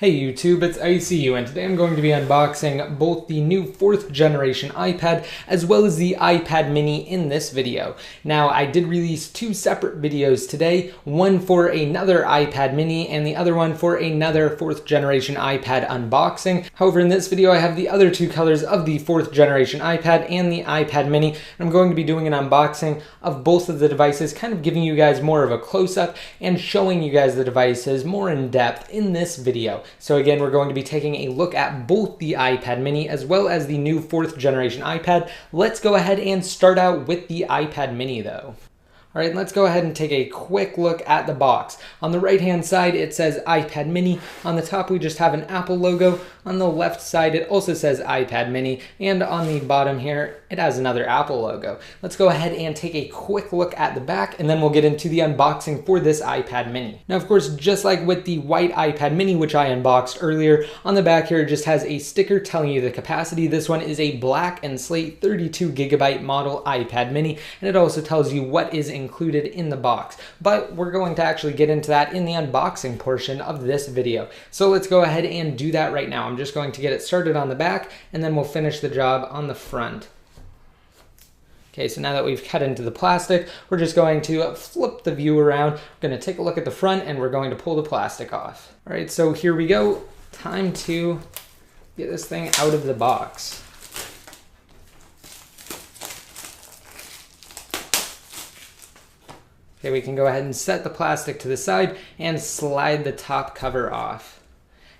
Hey YouTube, it's ICU, and today I'm going to be unboxing both the new 4th generation iPad as well as the iPad mini in this video. Now, I did release two separate videos today, one for another iPad mini and the other one for another 4th generation iPad unboxing. However, in this video I have the other two colors of the 4th generation iPad and the iPad mini. I'm going to be doing an unboxing of both of the devices, kind of giving you guys more of a close-up and showing you guys the devices more in depth in this video. So again, we're going to be taking a look at both the iPad mini as well as the new 4th generation iPad. Let's go ahead and start out with the iPad mini though. All right, let's go ahead and take a quick look at the box. On the right-hand side, it says iPad mini. On the top, we just have an Apple logo. On the left side, it also says iPad mini. And on the bottom here, it has another Apple logo. Let's go ahead and take a quick look at the back, and then we'll get into the unboxing for this iPad mini. Now, of course, just like with the white iPad mini, which I unboxed earlier, on the back here, it just has a sticker telling you the capacity. This one is a black and slate 32 gigabyte model iPad mini, and it also tells you what is included in the box. But we're going to actually get into that in the unboxing portion of this video. So let's go ahead and do that right now. I'm just going to get it started on the back, and then we'll finish the job on the front. Okay, so now that we've cut into the plastic, we're just going to flip the view around. We're going to take a look at the front, and we're going to pull the plastic off. All right, so here we go. Time to get this thing out of the box. Okay, we can go ahead and set the plastic to the side and slide the top cover off.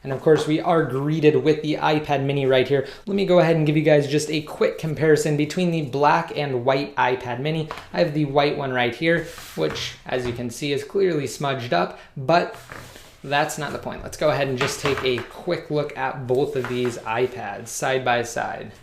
And of course, we are greeted with the iPad mini right here. Let me go ahead and give you guys just a quick comparison between the black and white iPad mini. I have the white one right here, which, as you can see, is clearly smudged up, but that's not the point. Let's go ahead and just take a quick look at both of these iPads side by side.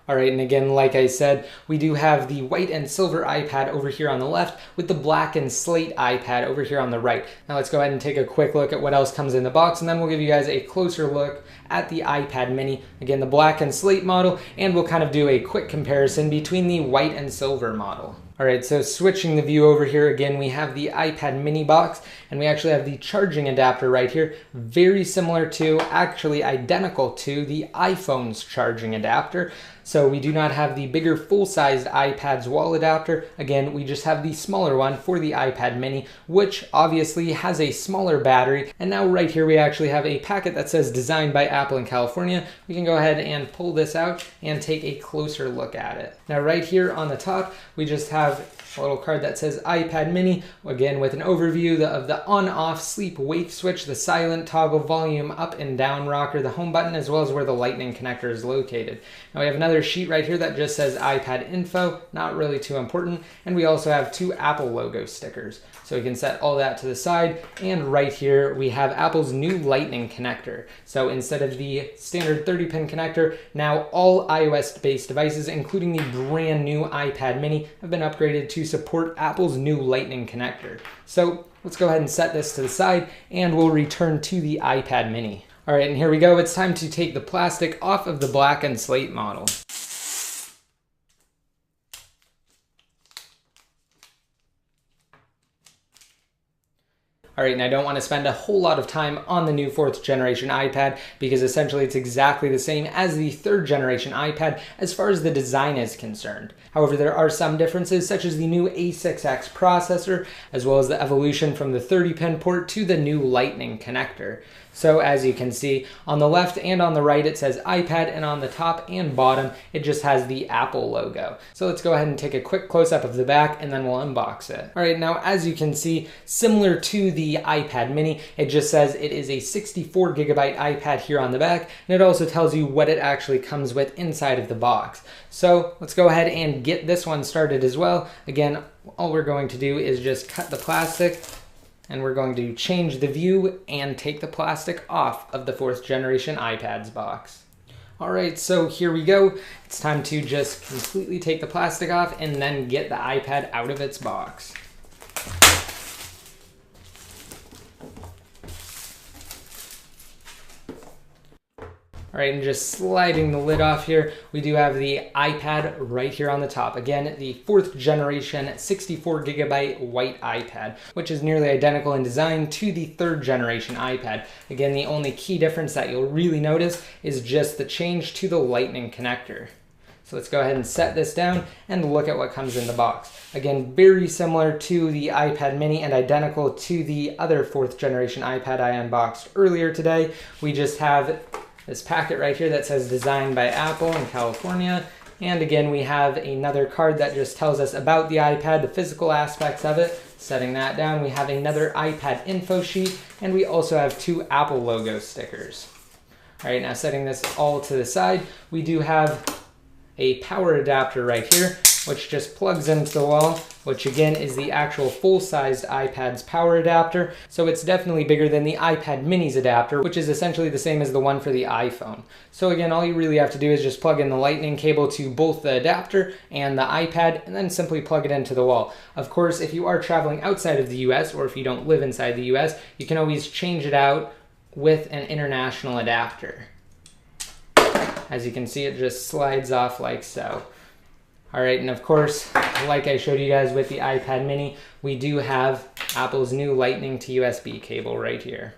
All right, and again, like I said, we do have the white and silver iPad over here on the left with the black and slate iPad over here on the right. Now let's go ahead and take a quick look at what else comes in the box, and then we'll give you guys a closer look at the iPad mini. Again, the black and slate model, and we'll kind of do a quick comparison between the white and silver model. All right, so switching the view over here, again, we have the iPad mini box, and we actually have the charging adapter right here, very similar to, actually identical to, the iPhone's charging adapter. So we do not have the bigger full-sized iPad's wall adapter. Again, we just have the smaller one for the iPad mini, which obviously has a smaller battery. And now right here, we actually have a packet that says designed by Apple in California. We can go ahead and pull this out and take a closer look at it. Now right here on the top, we just have a little card that says iPad mini, again with an overview of the on-off sleep wake switch, the silent toggle volume up and down rocker, the home button, as well as where the lightning connector is located. Now we have another sheet right here that just says iPad info, not really too important, and we also have two Apple logo stickers. So we can set all that to the side, and right here we have Apple's new lightning connector. So instead of the standard 30-pin connector, now all iOS-based devices, including the brand new iPad mini, have been upgraded to support Apple's new lightning connector. So let's go ahead and set this to the side, and we'll return to the iPad mini. All right, and here we go. It's time to take the plastic off of the black and slate model. All right, and I don't want to spend a whole lot of time on the new 4th generation iPad because essentially it's exactly the same as the 3rd generation iPad as far as the design is concerned. However, there are some differences such as the new A6X processor as well as the evolution from the 30-pin port to the new lightning connector. So as you can see, on the left and on the right, it says iPad, and on the top and bottom, it just has the Apple logo. So let's go ahead and take a quick close-up of the back, and then we'll unbox it. All right, now as you can see, similar to the iPad mini, it just says it is a 64 gigabyte iPad here on the back, and it also tells you what it actually comes with inside of the box. So let's go ahead and get this one started as well. Again, all we're going to do is just cut the plastic, and we're going to change the view and take the plastic off of the 4th generation iPad's box. All right, so here we go. It's time to just completely take the plastic off and then get the iPad out of its box. All right, and just sliding the lid off here, we do have the iPad right here on the top. Again, the 4th generation 64 gigabyte white iPad, which is nearly identical in design to the 3rd generation iPad. Again, the only key difference that you'll really notice is just the change to the Lightning connector. So let's go ahead and set this down and look at what comes in the box. Again, very similar to the iPad mini and identical to the other 4th generation iPad I unboxed earlier today. We just have this packet right here that says designed by Apple in California. And again, we have another card that just tells us about the iPad, the physical aspects of it. Setting that down, we have another iPad info sheet, and we also have 2 Apple logo stickers. All right, now setting this all to the side, we do have a power adapter right here, which just plugs into the wall, which again is the actual full-sized iPad's power adapter. So it's definitely bigger than the iPad mini's adapter, which is essentially the same as the one for the iPhone. So again, all you really have to do is just plug in the Lightning cable to both the adapter and the iPad, and then simply plug it into the wall. Of course, if you are traveling outside of the US, or if you don't live inside the US, you can always change it out with an international adapter. As you can see, it just slides off like so. All right, and of course, like I showed you guys with the iPad mini, we do have Apple's new Lightning to USB cable right here.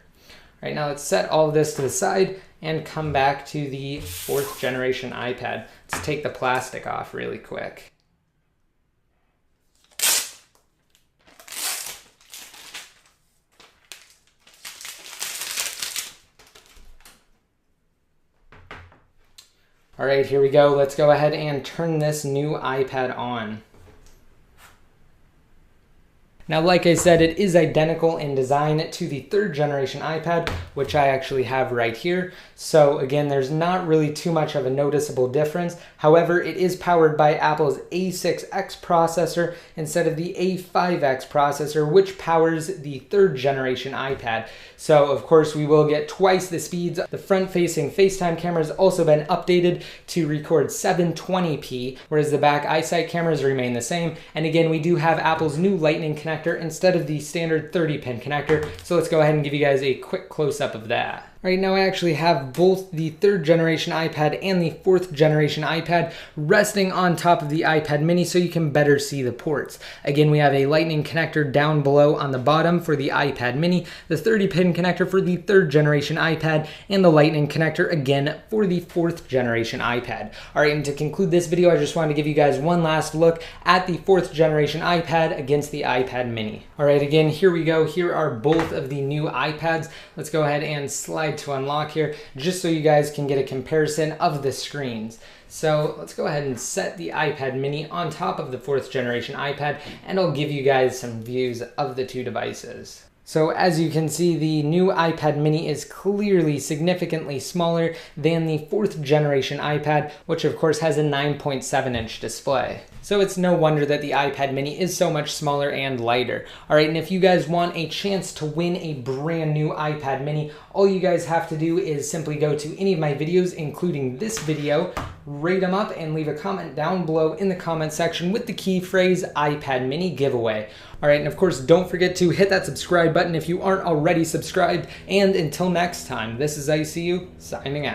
All right, now let's set all of this to the side and come back to the 4th generation iPad. Let's take the plastic off really quick. All right, here we go. Let's go ahead and turn this new iPad on. Now, like I said, it is identical in design to the 3rd generation iPad, which I actually have right here. So again, there's not really too much of a noticeable difference. However, it is powered by Apple's A6X processor instead of the A5X processor, which powers the 3rd generation iPad. So of course, we will get twice the speeds. The front-facing FaceTime camera has also been updated to record 720p, whereas the back iSight cameras remain the same. And again, we do have Apple's new Lightning connector instead of the standard 30-pin connector. So let's go ahead and give you guys a quick close-up of that. Right now I actually have both the 3rd generation iPad and the 4th generation iPad resting on top of the iPad mini so you can better see the ports. Again, we have a Lightning connector down below on the bottom for the iPad mini, the 30-pin connector for the 3rd generation iPad, and the Lightning connector again for the 4th generation iPad. All right, and to conclude this video, I just wanted to give you guys one last look at the 4th generation iPad against the iPad mini. All right, again, here we go. Here are both of the new iPads. Let's go ahead and slide to unlock here just so you guys can get a comparison of the screens. So let's go ahead and set the iPad mini on top of the 4th generation iPad, and I'll give you guys some views of the 2 devices. So as you can see, the new iPad mini is clearly significantly smaller than the 4th generation iPad, which of course has a 9.7-inch display. So it's no wonder that the iPad mini is so much smaller and lighter. All right, and if you guys want a chance to win a brand new iPad mini, all you guys have to do is simply go to any of my videos, including this video, rate them up, and leave a comment down below in the comment section with the key phrase iPad mini giveaway. All right, and of course, don't forget to hit that subscribe button if you aren't already subscribed. And until next time, this is ICU signing out.